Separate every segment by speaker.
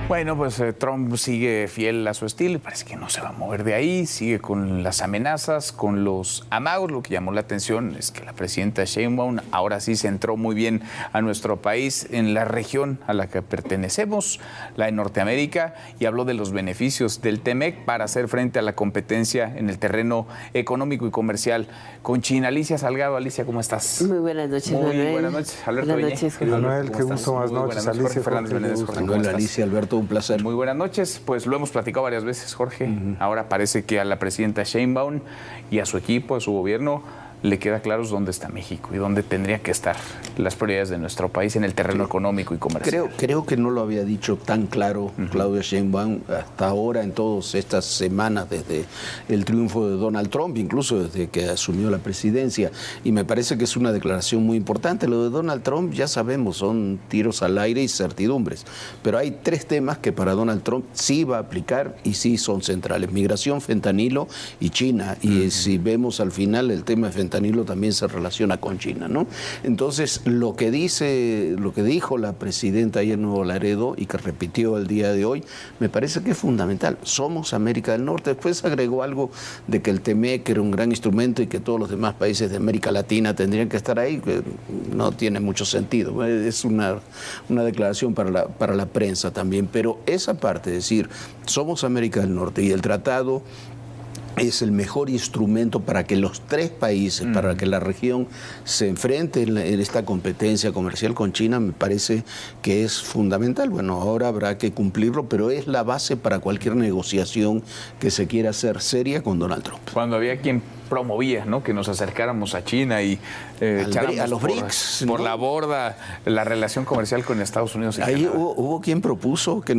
Speaker 1: Bueno, pues Trump sigue fiel a su estilo y parece que no se va a mover de ahí, sigue con las amenazas, con los amagos. Lo que llamó la atención es que la presidenta Sheinbaum ahora sí centró muy bien a nuestro país en la región a la que pertenecemos, la de Norteamérica, y habló de los beneficios del TEMEC para hacer frente a la competencia en el terreno económico y comercial con China. Alicia Salgado, Alicia, ¿cómo estás?
Speaker 2: Muy buenas noches,
Speaker 1: Muy
Speaker 2: Manuel.
Speaker 1: buenas noches, Alberto.
Speaker 2: Buenas noches, Jorge.
Speaker 3: Manuel, qué gusto, buenas noches.
Speaker 1: Alicia, Jorge Fernández Menéndez.
Speaker 4: Manuel, Alicia, Alberto, un placer.
Speaker 1: Muy buenas noches, pues lo hemos platicado varias veces, Jorge. Ahora parece que a la presidenta Sheinbaum y a su equipo, a su gobierno, le queda claro dónde está México y dónde tendría que estar las prioridades de nuestro país en el terreno económico y comercial.
Speaker 4: Creo que no lo había dicho tan claro Claudia Sheinbaum hasta ahora en todas estas semanas desde el triunfo de Donald Trump, incluso desde que asumió la presidencia. Y me parece que es una declaración muy importante. Lo de Donald Trump ya sabemos, son tiros al aire y certidumbres. Pero hay tres temas que para Donald Trump sí va a aplicar y sí son centrales: migración, fentanilo y China. Y si vemos al final el tema de fentanilo también se relaciona con China, ¿no? Entonces, lo que dijo la presidenta ayer en Nuevo Laredo y que repitió el día de hoy, me parece que es fundamental. Somos América del Norte. Después agregó algo de que el TEMEC era un gran instrumento y que todos los demás países de América Latina tendrían que estar ahí, que no tiene mucho sentido. Es una declaración para la prensa también. Pero esa parte, es decir, somos América del Norte y el tratado es el mejor instrumento para que los tres países, para que la región se enfrente en esta competencia comercial con China, me parece que es fundamental. Bueno, ahora habrá que cumplirlo, pero es la base para cualquier negociación que se quiera hacer seria con Donald Trump.
Speaker 1: Cuando había quien promovía, ¿no?, que nos acercáramos a China y echáramos
Speaker 4: a los BRICS,
Speaker 1: por
Speaker 4: ¿no?,
Speaker 1: la borda la relación comercial con Estados Unidos y
Speaker 4: ahí
Speaker 1: Canadá.
Speaker 4: Hubo quien propuso que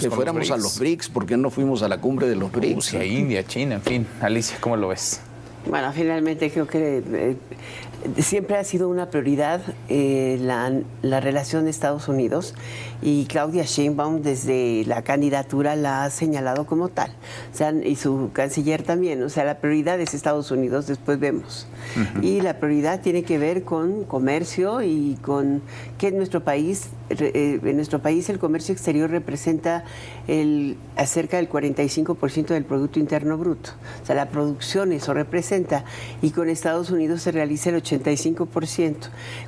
Speaker 4: fuéramos a los BRICS. ¿Por qué no fuimos a la cumbre de los BRICS?
Speaker 1: Rusia, India, China, en fin. Alicia, ¿cómo lo ves?
Speaker 2: Bueno, finalmente creo que siempre ha sido una prioridad la relación de Estados Unidos, y Claudia Sheinbaum desde la candidatura la ha señalado como tal. O sea, y su canciller también. O sea, la prioridad es Estados Unidos, después vemos. Y la prioridad tiene que ver con comercio y con que en nuestro país el comercio exterior representa cerca del 45% del Producto Interno Bruto. O sea, la producción eso representa, y con Estados Unidos se realiza el 85%.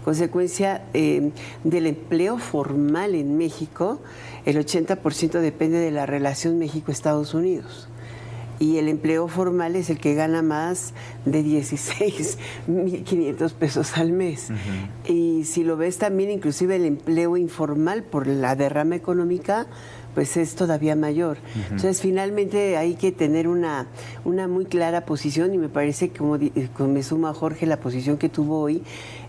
Speaker 2: Consecuencia del empleo formal en México, el 80% depende de la relación México-Estados Unidos. Y el empleo formal es el que gana más de 16.500 pesos al mes. Y si lo ves también, inclusive el empleo informal por la derrama económica, pues es todavía mayor. Entonces, finalmente hay que tener una muy clara posición, y me parece que, como me suma Jorge, la posición que tuvo hoy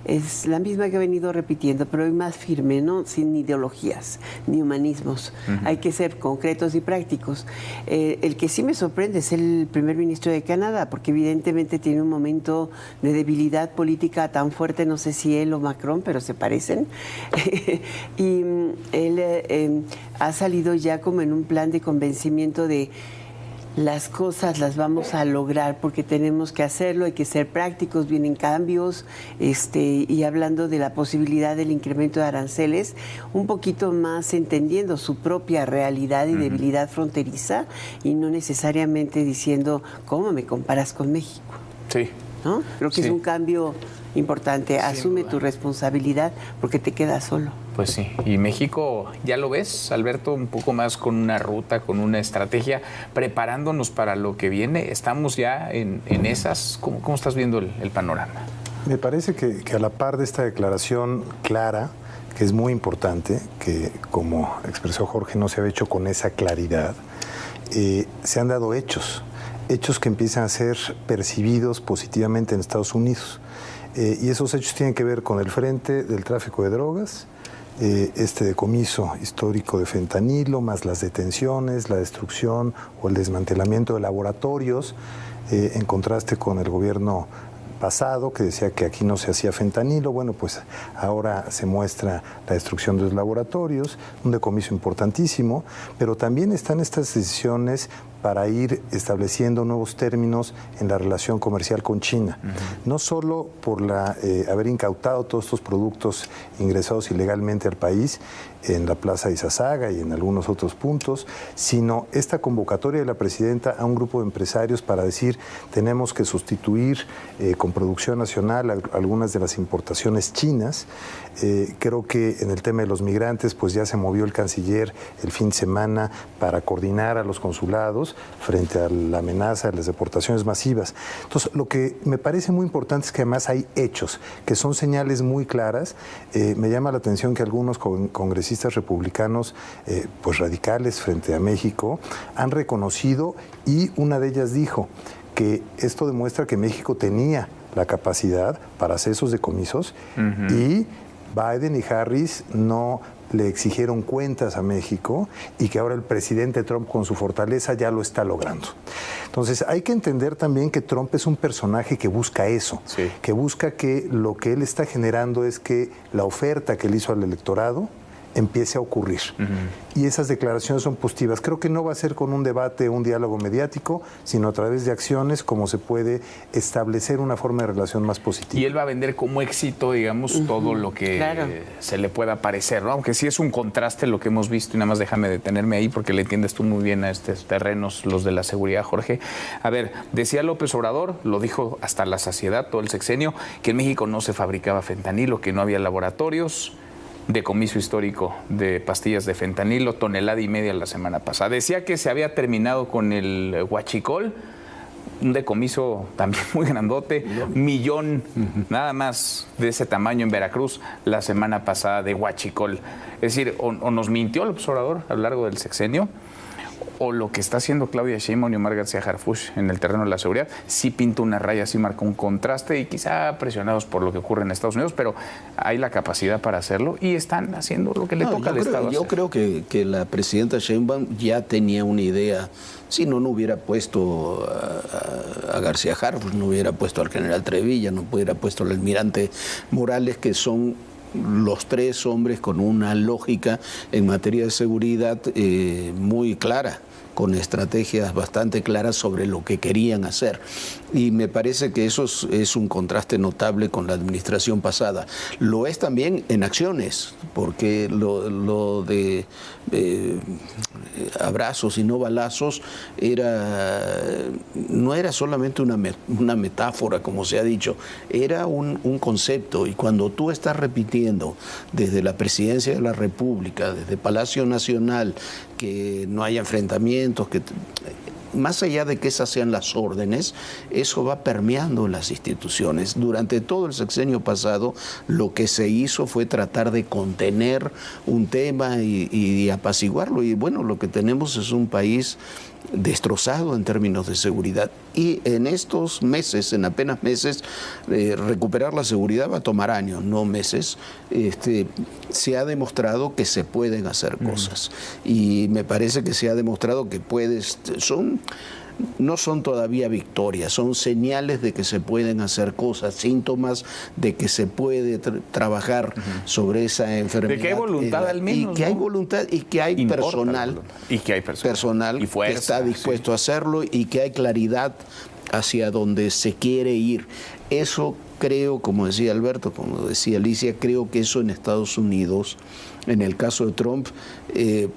Speaker 2: es la misma que ha venido repitiendo, pero hoy más firme, ¿no?, sin ideologías ni humanismos. Hay que ser concretos y prácticos. El que sí me sorprende es el primer ministro de Canadá, porque evidentemente tiene un momento de debilidad política tan fuerte, no sé si él o Macron, pero se parecen. Y él ha salido ya como en un plan de convencimiento de las cosas las vamos a lograr porque tenemos que hacerlo, hay que ser prácticos, vienen cambios, y hablando de la posibilidad del incremento de aranceles, un poquito más entendiendo su propia realidad y debilidad fronteriza, y no necesariamente diciendo, ¿cómo me comparas con México?
Speaker 1: Sí.
Speaker 2: ¿No? Creo que es un cambio importante. Asume tu responsabilidad porque te quedas solo.
Speaker 1: Pues sí, y México, ¿ya lo ves, Alberto? Un poco más con una ruta, con una estrategia, preparándonos para lo que viene. ¿Estamos ya en esas? ¿Cómo estás viendo el panorama?
Speaker 3: Me parece que a la par de esta declaración clara, que es muy importante, que como expresó Jorge no se había hecho con esa claridad, se han dado hechos que empiezan a ser percibidos positivamente en Estados Unidos. Y esos hechos tienen que ver con el frente del tráfico de drogas, este decomiso histórico de fentanilo, más las detenciones, la destrucción o el desmantelamiento de laboratorios, en contraste con el gobierno pasado que decía que aquí no se hacía fentanilo. Bueno, pues ahora se muestra la destrucción de los laboratorios, un decomiso importantísimo, pero también están estas decisiones para ir estableciendo nuevos términos en la relación comercial con China. No solo por haber incautado todos estos productos ingresados ilegalmente al país en la Plaza Izazaga y en algunos otros puntos, sino esta convocatoria de la presidenta a un grupo de empresarios para decir tenemos que sustituir con producción nacional algunas de las importaciones chinas. Creo que en el tema de los migrantes pues ya se movió el canciller el fin de semana para coordinar a los consulados frente a la amenaza de las deportaciones masivas. Entonces, lo que me parece muy importante es que además hay hechos, que son señales muy claras. Me llama la atención que algunos congresistas republicanos, pues radicales frente a México, han reconocido, y una de ellas dijo que esto demuestra que México tenía la capacidad para hacer esos decomisos y Biden y Harris no le exigieron cuentas a México y que ahora el presidente Trump con su fortaleza ya lo está logrando. Entonces hay que entender también que Trump es un personaje que busca eso, que busca que lo que él está generando es que la oferta que él hizo al electorado empiece a ocurrir. Y esas declaraciones son positivas. Creo que no va a ser con un debate, un diálogo mediático, sino a través de acciones como se puede establecer una forma de relación más positiva.
Speaker 1: Y él va a vender como éxito, digamos, todo lo que se le pueda parecer, ¿no? Aunque sí es un contraste lo que hemos visto, y nada más déjame detenerme ahí porque le entiendes tú muy bien a estos terrenos, los de la seguridad, Jorge. A ver, decía López Obrador, lo dijo hasta la saciedad todo el sexenio, que en México no se fabricaba fentanilo, que no había laboratorios, decomiso histórico de pastillas de fentanilo, 1,5 toneladas la semana pasada. Decía que se había terminado con el huachicol, un decomiso también muy grandote, 1 millón nada más de ese tamaño en Veracruz la semana pasada de huachicol. Es decir, o nos mintió el observador a lo largo del sexenio, o lo que está haciendo Claudia Sheinbaum y Omar García Harfuch en el terreno de la seguridad, sí pinta una raya, sí marca un contraste, y quizá presionados por lo que ocurre en Estados Unidos, pero hay la capacidad para hacerlo y están haciendo lo que le toca al Estado hacer.
Speaker 4: Yo creo que la presidenta Sheinbaum ya tenía una idea. Si no hubiera puesto a García Harfuch, no hubiera puesto al general Trevilla, no hubiera puesto al almirante Morales, que son los 3 hombres con una lógica en materia de seguridad muy clara, con estrategias bastante claras sobre lo que querían hacer. Y me parece que eso es un contraste notable con la administración pasada. Lo es también en acciones, porque lo de abrazos y no balazos no era solamente una metáfora, como se ha dicho, era un concepto. Y cuando tú estás repitiendo desde la Presidencia de la República, desde Palacio Nacional, que no haya enfrentamientos, que más allá de que esas sean las órdenes, eso va permeando en las instituciones. Durante todo el sexenio pasado, lo que se hizo fue tratar de contener un tema y apaciguarlo. Y bueno, lo que tenemos es un país destrozado en términos de seguridad. Y en estos meses, en apenas meses, recuperar la seguridad va a tomar años, no meses. Se ha demostrado que se pueden hacer cosas. Y me parece que se ha demostrado que no son todavía victorias, son señales de que se pueden hacer cosas, síntomas de que se puede trabajar sobre esa enfermedad.
Speaker 1: De que hay voluntad al menos.
Speaker 4: Y que hay voluntad y que hay personal.
Speaker 1: Y que hay personal
Speaker 4: y fuerza, que está dispuesto a hacerlo, y que hay claridad hacia donde se quiere ir. Eso creo, como decía Alberto, como decía Alicia, creo que eso en Estados Unidos, en el caso de Trump,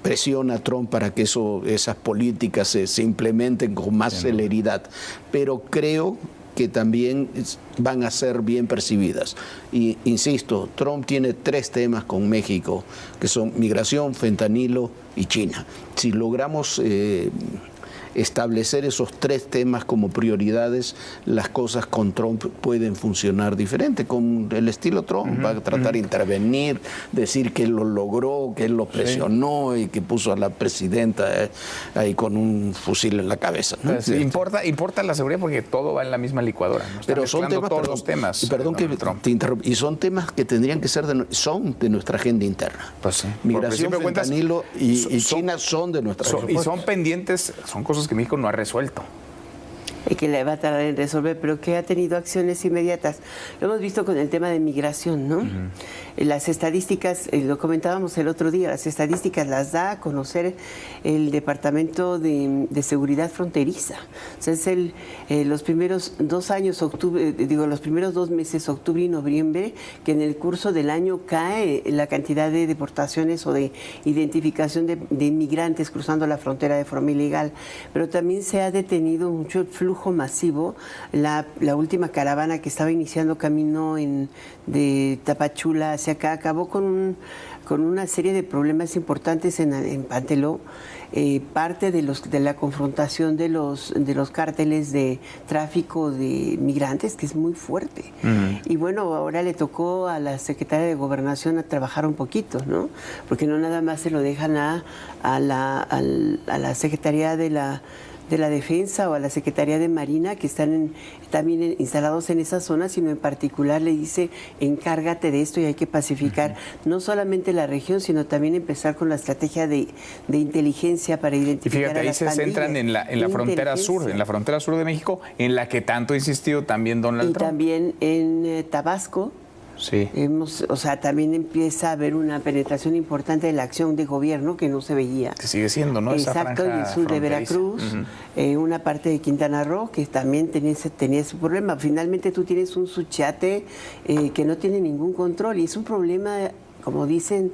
Speaker 4: presiona a Trump para que esas políticas se implementen con más celeridad. Pero creo que también van a ser bien percibidas. Y insisto, Trump tiene 3 temas con México, que son migración, fentanilo y China. Si logramos establecer esos 3 temas como prioridades, las cosas con Trump pueden funcionar diferente. Con el estilo Trump va a tratar de intervenir, decir que él lo logró, que él lo presionó y que puso a la presidenta ahí con un fusil en la cabeza, ¿no?
Speaker 1: Pues, importa la seguridad porque todo va en la misma licuadora, ¿no?
Speaker 4: Pero son temas,
Speaker 1: todos los temas.
Speaker 4: Perdón que te interrumpa. Y son temas que tendrían que ser de nuestra agenda interna.
Speaker 1: Pues sí.
Speaker 4: Migración, fentanilo y China son de nuestra agenda.
Speaker 1: Y son pendientes, son cosas que México no ha resuelto.
Speaker 2: Y que le va a tardar en resolver, pero que ha tenido acciones inmediatas. Lo hemos visto con el tema de migración, ¿no? las estadísticas, lo comentábamos el otro día, las estadísticas las da a conocer el Departamento de Seguridad Fronteriza. O sea, es los primeros 2 años, los primeros 2 meses, octubre y noviembre, que en el curso del año cae la cantidad de deportaciones o de identificación de inmigrantes cruzando la frontera de forma ilegal. Pero también se ha detenido mucho el flujo masivo. La última caravana que estaba iniciando camino de Tapachula hacia acá acabó con una serie de problemas importantes en Panteló. Parte de la confrontación de los cárteles de tráfico de migrantes, que es muy fuerte. Y bueno, ahora le tocó a la secretaria de Gobernación a trabajar un poquito, ¿no? Porque no nada más se lo dejan a la Secretaría de la Defensa o a la Secretaría de Marina, que están también instalados en esa zona, sino en particular le dice, encárgate de esto y hay que pacificar no solamente la región, sino también empezar con la estrategia de inteligencia para identificar.
Speaker 1: Y fíjate, ahí se centran en la frontera sur, de México, en la que tanto ha insistido también Donald Trump.
Speaker 2: Y también en Tabasco.
Speaker 1: Sí.
Speaker 2: También empieza a haber una penetración importante de la acción de gobierno que no se veía.
Speaker 1: Que sigue siendo, ¿no?
Speaker 2: Exacto, y el sur de Veracruz, una parte de Quintana Roo que también tenía su problema. Finalmente tú tienes un Suchiate que no tiene ningún control y es un problema, como dicen,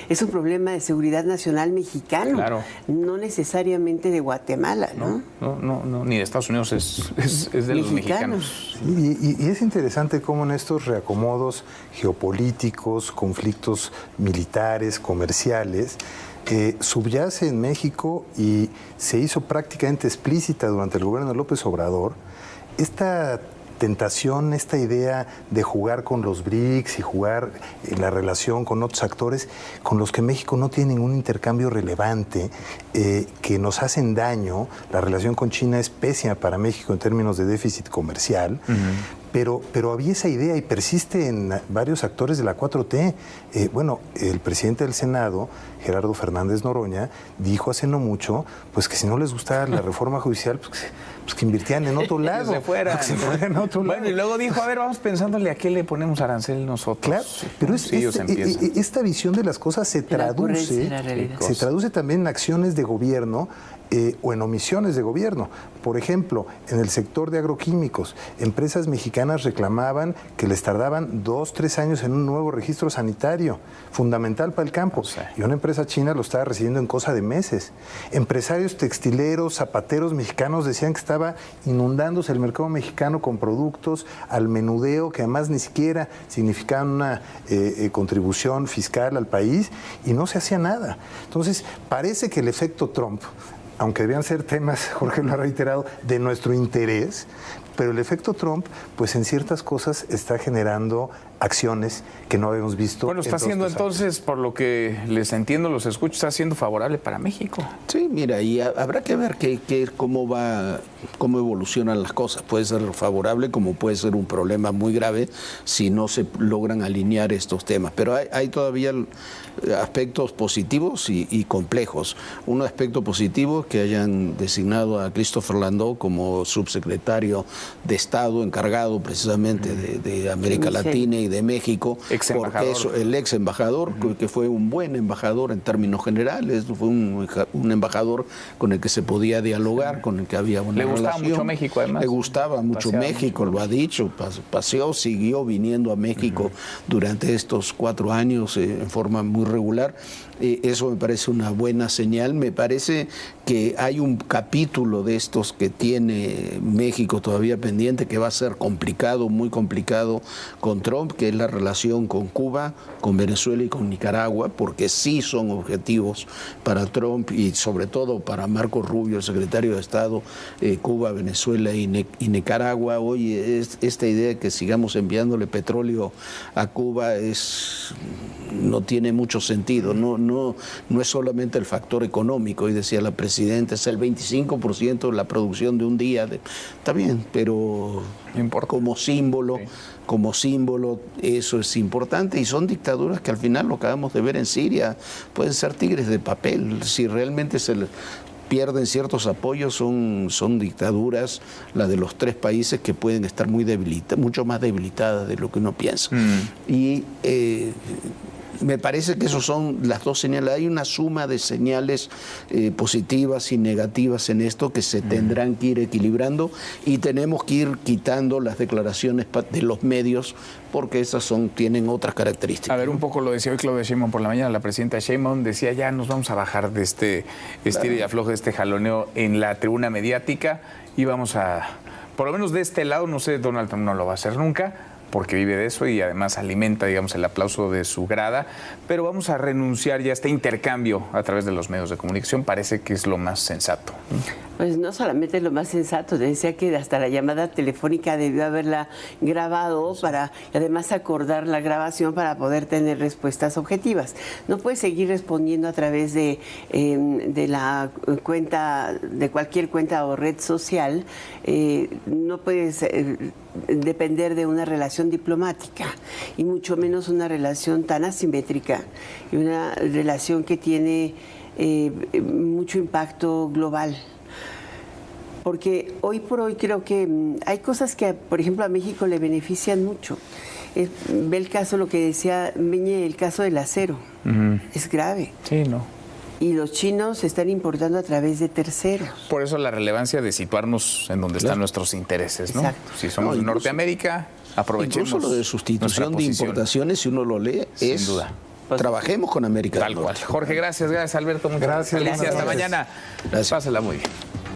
Speaker 2: es un problema de seguridad nacional mexicano,
Speaker 1: claro,
Speaker 2: no necesariamente de Guatemala, ¿no?
Speaker 1: No, ni de Estados Unidos, es de los mexicanos.
Speaker 3: Y es interesante cómo en estos reacomodos geopolíticos, conflictos militares, comerciales, subyace en México y se hizo prácticamente explícita durante el gobierno de López Obrador esta tentación, esta idea de jugar con los BRICS y jugar en la relación con otros actores con los que México no tiene ningún intercambio relevante, que nos hacen daño. La relación con China es pésima para México en términos de déficit comercial. Pero había esa idea y persiste en varios actores de la 4T. El presidente del Senado, Gerardo Fernández Noroña, dijo hace no mucho, pues que si no les gustaba la reforma judicial, pues que invirtieran en otro lado.
Speaker 1: Que se fueran. Bueno, y luego dijo, a ver, vamos pensándole a qué le ponemos arancel nosotros.
Speaker 3: Claro, pero esta visión de las cosas se traduce también en acciones de gobierno o en omisiones de gobierno. Por ejemplo, en el sector de agroquímicos, empresas mexicanas reclamaban que les tardaban 2-3 años en un nuevo registro sanitario, fundamental para el campo. Y una empresa china lo estaba recibiendo en cosa de meses. Empresarios textileros, zapateros mexicanos decían que estaba inundándose el mercado mexicano con productos al menudeo que además ni siquiera significaban una contribución fiscal al país y no se hacía nada. Entonces, parece que el efecto Trump, aunque debían ser temas, Jorge lo ha reiterado, de nuestro interés, pero el efecto Trump, pues en ciertas cosas está generando acciones que no habíamos visto.
Speaker 1: Bueno, está siendo entonces, por lo que les entiendo, los escucho, está siendo favorable para México.
Speaker 4: Sí, mira, y habrá que ver cómo evolucionan las cosas. Puede ser favorable como puede ser un problema muy grave si no se logran alinear estos temas. Pero hay todavía aspectos positivos y complejos. Un aspecto positivo es que hayan designado a Christopher Landau como subsecretario de Estado encargado precisamente de América Latina y de México, porque eso, el ex embajador, que fue un buen embajador en términos generales, fue un embajador con el que se podía dialogar, con el que había una relación.
Speaker 1: Le gustaba mucho México, además.
Speaker 4: Le gustaba mucho México, lo ha dicho, siguió viniendo a México durante estos 4 años en forma muy regular. Eso me parece una buena señal. Me parece que hay un capítulo de estos que tiene México todavía pendiente, que va a ser complicado, muy complicado con Trump, que es la relación con Cuba, con Venezuela y con Nicaragua, porque sí son objetivos para Trump y sobre todo para Marco Rubio, el secretario de Estado, Cuba, Venezuela y Nicaragua. Hoy esta idea de que sigamos enviándole petróleo a Cuba no tiene mucho sentido. No es solamente el factor económico, y decía la presidenta, es el 25% de la producción de un día. Está bien, pero como símbolo, eso es importante, y son dictaduras que al final lo acabamos de ver en Siria, pueden ser tigres de papel. Si realmente pierden ciertos apoyos son dictaduras, las de los 3 países, que pueden estar mucho más debilitadas de lo que uno piensa. Y me parece que esas son las 2 señales. Hay una suma de señales positivas y negativas en esto que se tendrán que ir equilibrando, y tenemos que ir quitando las declaraciones de los medios, porque esas tienen otras características.
Speaker 1: A ver, un poco lo decía hoy Claudia Sheinbaum por la mañana. La presidenta Sheinbaum decía, ya nos vamos a bajar de este estilo y afloje, de este jaloneo en la tribuna mediática, y vamos a, por lo menos de este lado, no sé, Donald Trump no lo va a hacer nunca, porque vive de eso y además alimenta, digamos, el aplauso de su grada, pero vamos a renunciar ya a este intercambio a través de los medios de comunicación. Parece que es lo más sensato.
Speaker 2: Pues no solamente lo más sensato, decía que hasta la llamada telefónica debió haberla grabado para además acordar la grabación para poder tener respuestas objetivas. No puede seguir respondiendo a través de la cuenta, de cualquier cuenta o red social. No puedes depender de una relación diplomática, y mucho menos una relación tan asimétrica, y una relación que tiene mucho impacto global. Porque hoy por hoy creo que hay cosas que, por ejemplo, a México le benefician mucho. Ve el caso, lo que decía Meñe, el caso del acero. Es grave.
Speaker 1: Sí, no.
Speaker 2: Y los chinos están importando a través de terceros.
Speaker 1: Por eso la relevancia de situarnos en donde están nuestros intereses, ¿no?
Speaker 2: Exacto.
Speaker 1: Si somos de Norteamérica, aprovechemos.
Speaker 4: Incluso lo de sustitución de importaciones, si uno lo lee,
Speaker 1: sin duda.
Speaker 4: Trabajemos con América
Speaker 1: Tal
Speaker 4: del Norte.
Speaker 1: cual. Jorge, gracias, Alberto. Muchas gracias. Hasta mañana.
Speaker 4: Gracias.
Speaker 1: Pásala muy bien.